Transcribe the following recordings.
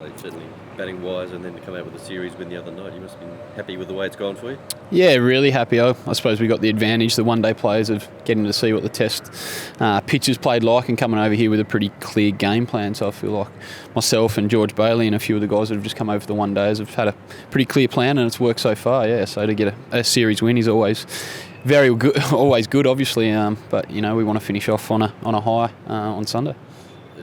Certainly batting wise, and then to come out with a series win the other night, you must have been happy with the way it's gone for you. Yeah, really happy. I suppose we got the advantage, the one-day players, of getting to see what the test pitches played like and coming over here with a pretty clear game plan. So I feel like myself and George Bailey and a few of the guys that have just come over for the one-days have had a pretty clear plan, and it's worked so far. Yeah, so to get a series win is always very good, always good, obviously. But we want to finish off on a high on Sunday.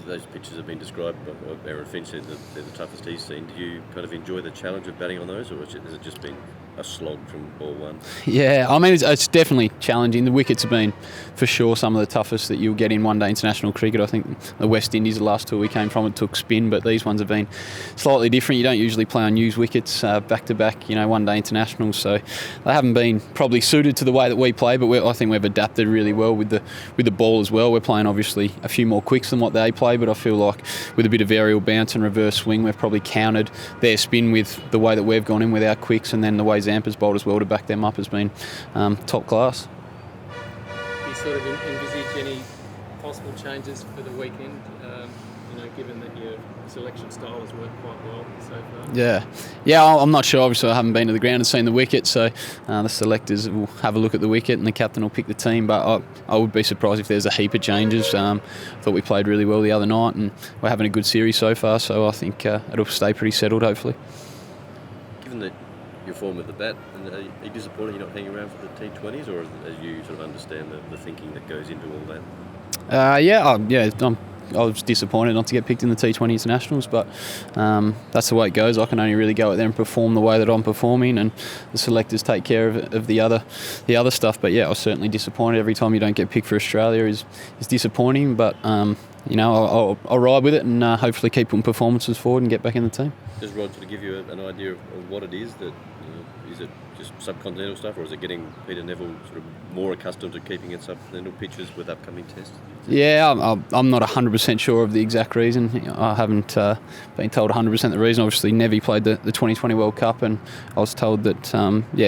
Those pitches have been described by Aaron Finch, they're the toughest he's seen. Do you kind of enjoy the challenge of batting on those, or has it just been a slog from ball one? Yeah, I mean, it's definitely challenging. The wickets have been, for sure, some of the toughest that you'll get in one-day international cricket. I think the West Indies, the last tour we came from, it took spin, but these ones have been slightly different. You don't usually play on news wickets back-to-back, one-day internationals, so they haven't been probably suited to the way that we play, but I think we've adapted really well with the ball as well. We're playing, obviously, a few more quicks than what they play, but I feel like with a bit of aerial bounce and reverse swing, we've probably countered their spin with the way that we've gone in with our quicks, and then the way Zampa's bowled as well to back them up has been top class. Do you sort of envisage any possible changes for the weekend, given that your selection style has worked quite well so far? Yeah, I'm not sure. Obviously, I haven't been to the ground and seen the wicket, so the selectors will have a look at the wicket and the captain will pick the team, but I would be surprised if there's a heap of changes. I thought we played really well the other night and we're having a good series so far, so I think it'll stay pretty settled, hopefully. Given that your form with the bat, and are you disappointed you're not hanging around for the T20s, or as you sort of understand the thinking that goes into all that? I was disappointed not to get picked in the T20 internationals, but that's the way it goes. I can only really go out there and perform the way that I'm performing, and the selectors take care of the other stuff. But yeah, I was certainly disappointed. Every time you don't get picked for Australia is disappointing, but I'll ride with it and hopefully keep putting performances forward and get back in the team. Does Rod sort of give you an idea of what it is that, is it just subcontinental stuff, or is it getting Peter Neville sort of more accustomed to keeping in subcontinental pitches with upcoming tests? Yeah, I'm not 100% sure of the exact reason. I haven't been told 100% the reason. Obviously, Nevy played the 2020 World Cup, and I was told that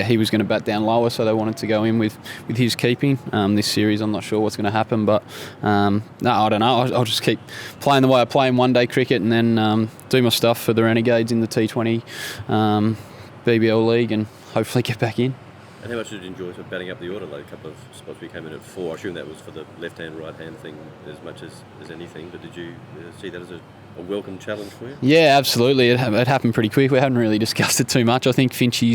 he was going to bat down lower, so they wanted to go in with his keeping. This series, I'm not sure what's going to happen, but no, I don't know. I'll just keep playing the way I play in one-day cricket, and then do my stuff for the Renegades in the T20 BBL League, and hopefully get back in. And how much did you enjoy sort of batting up the order? Like a couple of spots we came in at 4. I assume that was for the left-hand, right-hand thing as much as anything, but did you see that as a welcome challenge for you? Yeah, absolutely. It happened pretty quick. We hadn't really discussed it too much. I think Finchy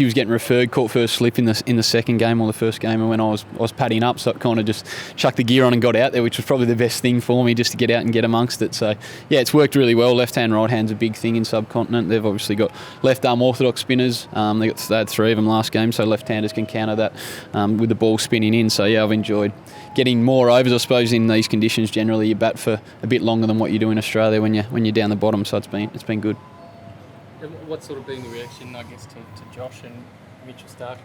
was getting referred, caught first slip in the second game or the first game, and when I was padding up, so it kind of just chucked the gear on and got out there, which was probably the best thing for me, just to get out and get amongst it. So yeah, it's worked really well. Left hand, right hand's a big thing in subcontinent. They've obviously got left arm orthodox spinners. They had 3 of them last game, so left handers can counter that with the ball spinning in. So yeah, I've enjoyed getting more overs. I suppose in these conditions, generally you bat for a bit longer than what you do in Australia when you're down the bottom. So it's been good. What's sort of been the reaction, I guess, to Josh and Mitchell Stark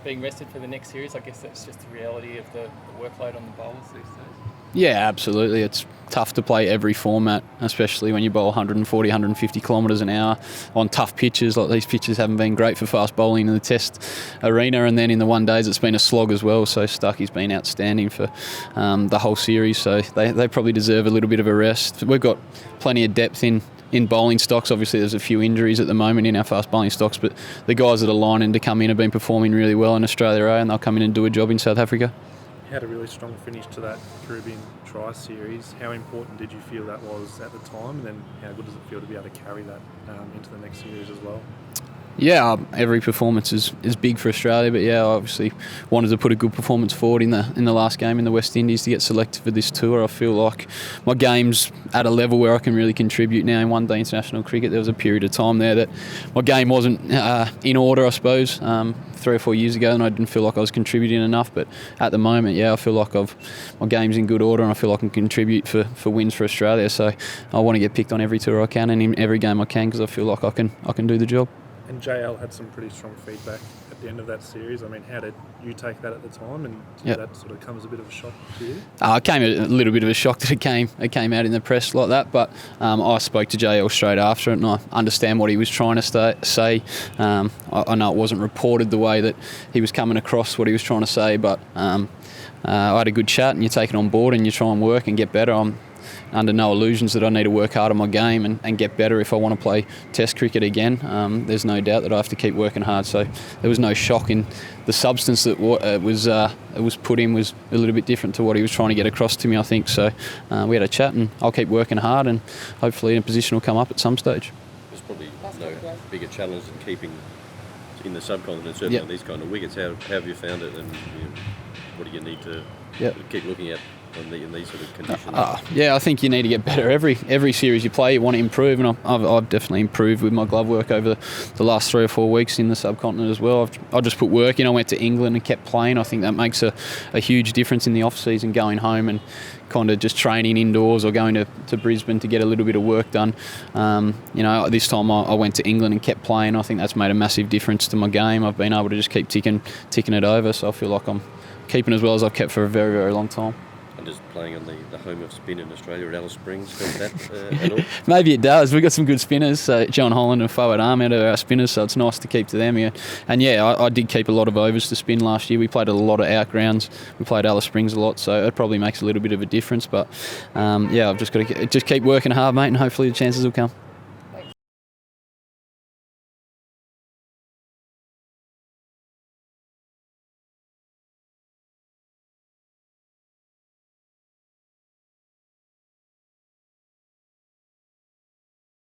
being rested for the next series? I guess that's just the reality of the workload on the bowlers these days. Yeah, absolutely. It's tough to play every format, especially when you bowl 140, 150 kilometres an hour on tough pitches. Like, these pitches haven't been great for fast bowling in the test arena, and then in the one-days it's been a slog as well. So Stucky's been outstanding for the whole series, so they probably deserve a little bit of a rest. We've got plenty of depth in bowling stocks. Obviously there's a few injuries at the moment in our fast bowling stocks, but the guys that are lining to come in have been performing really well in Australia, and they'll come in and do a job in South Africa. Had a really strong finish to that Caribbean Tri-Series. How important did you feel that was at the time, and then how good does it feel to be able to carry that into the next series as well? Yeah, every performance is big for Australia, but yeah, I obviously wanted to put a good performance forward in the last game in the West Indies to get selected for this tour. I feel like my game's at a level where I can really contribute now in one-day international cricket. There was a period of time there that my game wasn't in order, I suppose, 3 or 4 years ago, and I didn't feel like I was contributing enough. But at the moment, yeah, I feel like my game's in good order, and I feel like I can contribute for wins for Australia. So I want to get picked on every tour I can and in every game I can, because I feel like I can do the job. And JL had some pretty strong feedback at the end of that series. I mean, how did you take that at the time, and did that sort of come as a bit of a shock to you? It came a little bit of a shock that it came out in the press like that, but I spoke to JL straight after it, and I understand what he was trying to say. I know it wasn't reported the way that he was coming across what he was trying to say, but I had a good chat, and you take it on board and you try and work and get better. under no illusions that I need to work hard on my game and get better if I want to play Test cricket again. There's no doubt that I have to keep working hard. So there was no shock in the substance that it was put in was a little bit different to what he was trying to get across to me, I think. So we had a chat, and I'll keep working hard, and hopefully a position will come up at some stage. There's probably no bigger challenge than keeping in the subcontinent, certainly on these kind of wickets. How have you found it, and what do you need to keep looking at in these sort of conditions? I think you need to get better. Every series you play, you want to improve, and I've definitely improved with my glove work over the last 3 or 4 weeks in the subcontinent as well. I just put work in. I went to England and kept playing. I think that makes a huge difference in the off-season, going home and kind of just training indoors or going to Brisbane to get a little bit of work done. This time I went to England and kept playing. I think that's made a massive difference to my game. I've been able to just keep ticking it over, so I feel like I'm keeping as well as I've kept for a very, very long time. And just playing on the home of spin in Australia at Alice Springs, help that at all? Maybe it does. We've got some good spinners, John Holland and Fawad Ahmed are our spinners, so it's nice to keep to them. And I did keep a lot of overs to spin last year. We played a lot of outgrounds. We played Alice Springs a lot, so it probably makes a little bit of a difference. But I've just got to keep working hard, mate, and hopefully the chances will come.